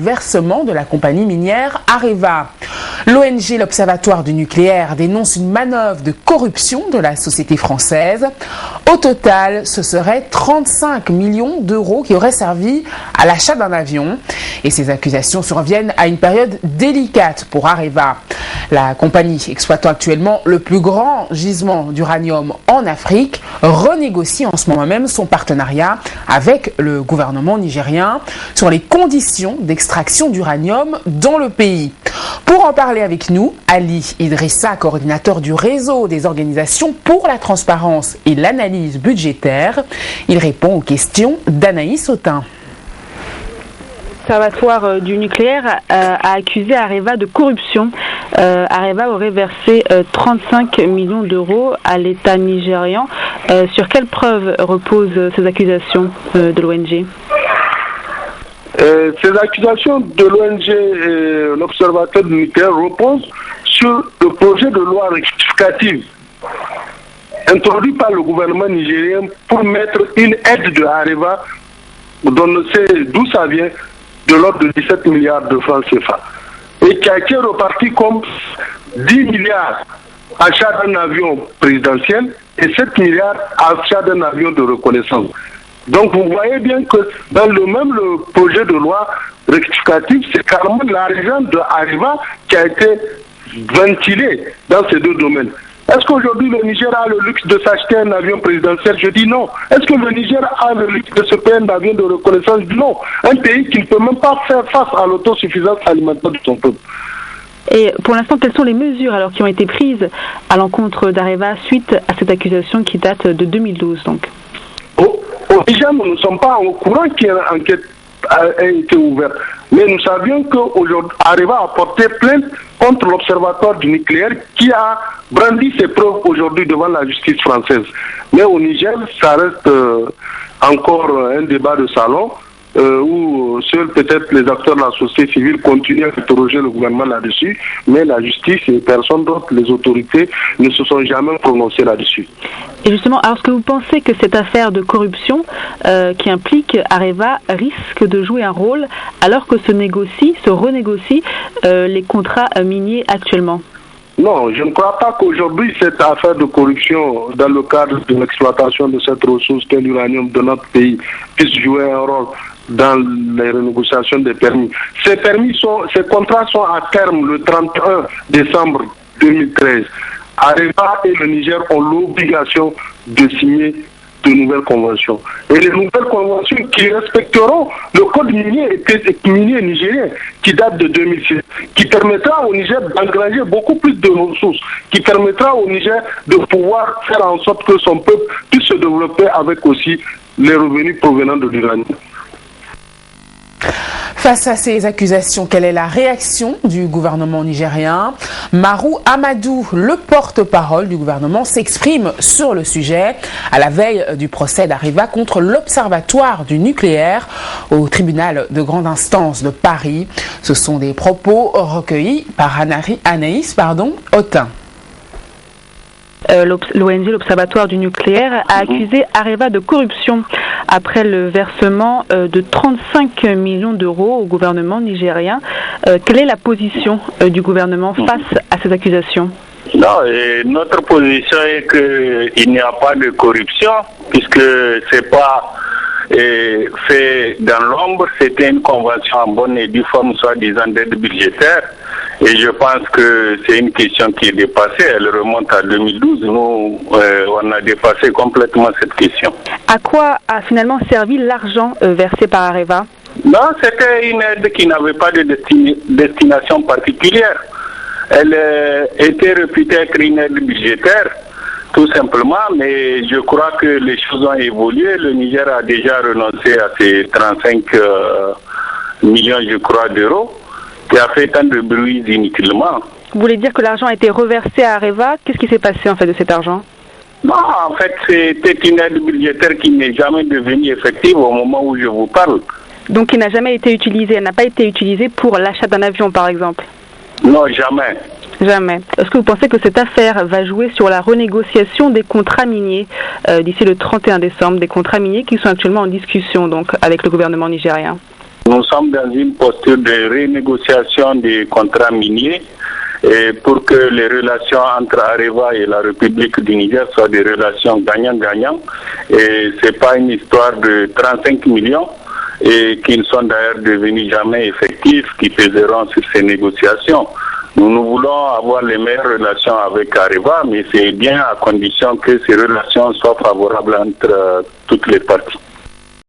Versement de la compagnie minière Areva. L'ONG L'Observatoire du nucléaire dénonce une manœuvre de corruption de la société française. Au total, ce serait 35 millions d'euros qui auraient servi à l'achat d'un avion. Et ces accusations surviennent à une période délicate pour Areva. La compagnie exploitant actuellement le plus grand gisement d'uranium en Afrique renégocie en ce moment même son partenariat avec le gouvernement nigérien sur les conditions d'extraction d'uranium dans le pays. Pour en parler avec nous, Ali Idrissa, coordinateur du réseau des organisations pour la transparence et l'analyse budgétaire. Il répond aux questions d'Anaïs Autain. L'Observatoire du nucléaire a accusé Areva de corruption. Areva aurait versé 35 millions d'euros à l'État nigérian. Sur quelles preuves reposent ces accusations de l'ONG ? Ces accusations de l'ONG l'Observatoire du nucléaire reposent sur le projet de loi rectificative introduit par le gouvernement nigérien pour mettre une aide de Areva, dont on ne sait d'où ça vient, de l'ordre de 17 milliards de francs CFA, et qui a été reparti comme 10 milliards achat d'un avion présidentiel et 7 milliards achat d'un avion de reconnaissance. Donc vous voyez bien que dans le projet de loi rectificative, c'est carrément l'argent de Areva qui a été ventilé dans ces deux domaines. Est-ce qu'aujourd'hui le Niger a le luxe de s'acheter un avion présidentiel? Je dis non. Est-ce que le Niger a le luxe de se payer un avion de reconnaissance? Non. Un pays qui ne peut même pas faire face à l'autosuffisance alimentaire de son peuple. Et pour l'instant, quelles sont les mesures alors qui ont été prises à l'encontre d'Areva suite à cette accusation qui date de 2012 donc? Au Niger, nous ne sommes pas au courant qu'une enquête a été ouverte. Mais nous savions qu'aujourd'hui, Areva a porté plainte contre l'Observatoire du nucléaire qui a brandi ses preuves aujourd'hui devant la justice française. Mais au Niger, ça reste encore un débat de salon où seuls peut-être les acteurs de la société civile continuent à interroger le gouvernement là-dessus, mais la justice et personne d'autre, les autorités, ne se sont jamais prononcées là-dessus. Et justement, alors est-ce que vous pensez que cette affaire de corruption qui implique Areva risque de jouer un rôle alors que se renégocient les contrats miniers actuellement? Non, je ne crois pas qu'aujourd'hui cette affaire de corruption dans le cadre de l'exploitation de cette ressource qu'est l'uranium de notre pays puisse jouer un rôle dans les renégociations des permis. Ces contrats sont à terme le 31 décembre 2013. Areva et le Niger ont l'obligation de signer de nouvelles conventions. Et les nouvelles conventions qui respecteront le code minier nigérien qui date de 2006, qui permettra au Niger d'engranger beaucoup plus de ressources, qui permettra au Niger de pouvoir faire en sorte que son peuple puisse se développer avec aussi les revenus provenant de l'uranium. Face à ces accusations, quelle est la réaction du gouvernement nigérien? Marou Amadou, le porte-parole du gouvernement, s'exprime sur le sujet à la veille du procès d'Areva contre l'Observatoire du nucléaire au tribunal de grande instance de Paris. Ce sont des propos recueillis par Anaïs Autain. L'ONG L'Observatoire du nucléaire a accusé Areva de corruption après le versement de 35 millions d'euros au gouvernement nigérien. Quelle est la position du gouvernement face à ces accusations? Non, notre position est qu'il n'y a pas de corruption puisque c'est pas fait dans l'ombre, c'était une convention en bonne et due forme, soi-disant d'aide budgétaire. Et je pense que c'est une question qui est dépassée. Elle remonte à 2012. Nous, on a dépassé complètement cette question. À quoi a finalement servi l'argent versé par Areva? Non, c'était une aide qui n'avait pas de destination particulière. Elle était réputée être une aide budgétaire, tout simplement, mais je crois que les choses ont évolué. Le Niger a déjà renoncé à ces 35 millions, je crois, d'euros, qui a fait tant de bruit inutilement. Vous voulez dire que l'argent a été reversé à Areva? Qu'est-ce qui s'est passé en fait de cet argent? Non, en fait, c'était une aide budgétaire qui n'est jamais devenue effective au moment où je vous parle. Donc, il n'a jamais été utilisée, elle n'a pas été utilisée pour l'achat d'un avion, par exemple? Non, jamais. Jamais. Est-ce que vous pensez que cette affaire va jouer sur la renégociation des contrats miniers d'ici le 31 décembre, des contrats miniers qui sont actuellement en discussion donc avec le gouvernement nigérien? Nous sommes dans une posture de renégociation des contrats miniers et pour que les relations entre Areva et la République du Niger soient des relations gagnant-gagnant. Et ce n'est pas une histoire de 35 millions et qui ne sont d'ailleurs devenus jamais effectifs, qui pèseront sur ces négociations. Nous voulons avoir les meilleures relations avec Areva, mais c'est bien à condition que ces relations soient favorables entre toutes les parties.